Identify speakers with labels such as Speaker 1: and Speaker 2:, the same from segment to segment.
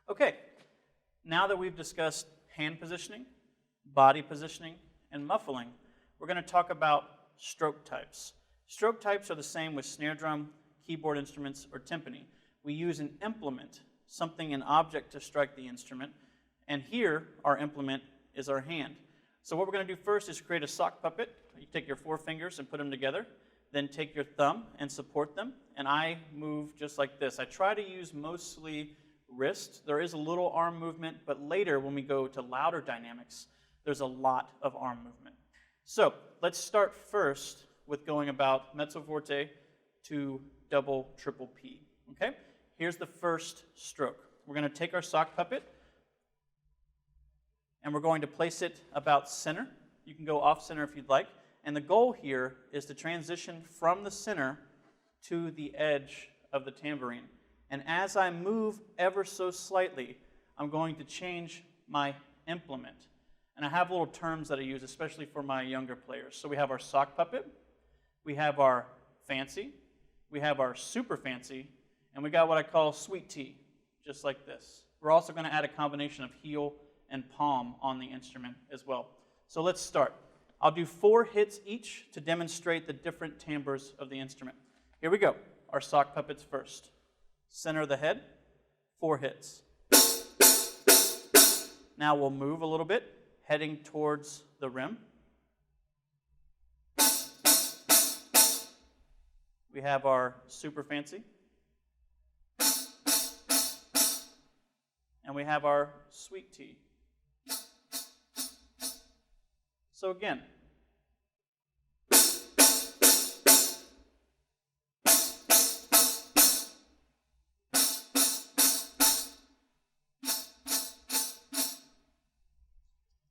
Speaker 1: Okay, now that we've discussed hand positioning, body positioning, and muffling, we're going to talk about stroke types. Stroke types are the same with snare drum, keyboard instruments, or timpani. We use an implement, something, an object to strike the instrument, and here our implement is our hand. So what we're going to do first is create a sock puppet. You take your 4 fingers and put them together, then take your thumb and support them, and I move just like this. I try to use mostly wrist. There is a little arm movement, but later when we go to louder dynamics, there's a lot of arm movement. So let's start first with going about mezzo forte to double, triple P. Okay? Here's the first stroke. We're going to take our sock puppet, and we're going to place it about center. You can go off center if you'd like. And the goal here is to transition from the center to the edge of the tambourine. And as I move ever so slightly, I'm going to change my implement. And I have little terms that I use, especially for my younger players. So we have our sock puppet, we have our fancy, we have our super fancy, and we got what I call sweet tea, just like this. We're also going to add a combination of heel and palm on the instrument as well. So let's start. I'll do 4 hits each to demonstrate the different timbres of the instrument. Here we go. Our sock puppets first. Center of the head, 4 hits. Now we'll move a little bit, heading towards the rim. We have our super fancy. And we have our sweet tea. So again,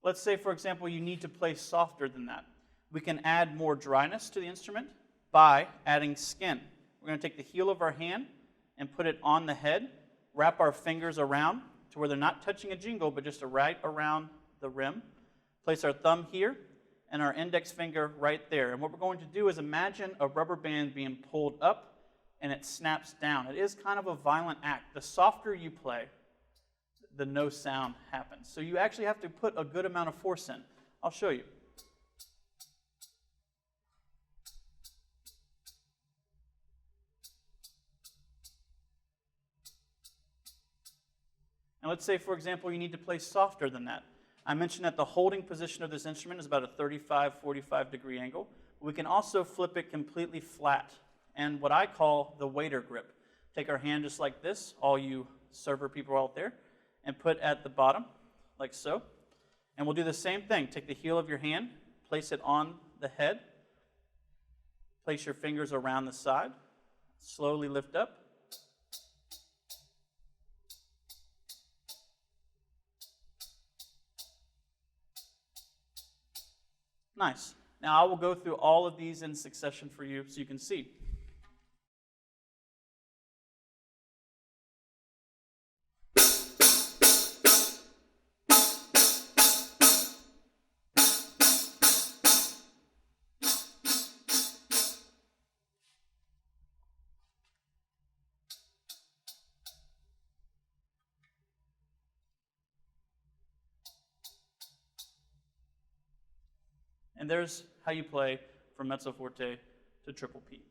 Speaker 1: let's say, for example, you need to play softer than that. We can add more dryness to the instrument by adding skin. We're going to take the heel of our hand and put it on the head, wrap our fingers around to where they're not touching a jingle, but just right around the rim. Place our thumb here and our index finger right there. And what we're going to do is imagine a rubber band being pulled up and it snaps down. It is kind of a violent act. The softer you play, the no sound happens. So you actually have to put a good amount of force in. I'll show you. And let's say, for example, you need to play softer than that. I mentioned that the holding position of this instrument is about a 35-45 degree angle. We can also flip it completely flat, and what I call the waiter grip. Take our hand just like this, all you server people out there, and put at the bottom, like so. And we'll do the same thing. Take the heel of your hand, place it on the head, place your fingers around the side, slowly lift up. Nice. Now I will go through all of these in succession for you so you can see. And there's how you play from mezzo forte to triple P.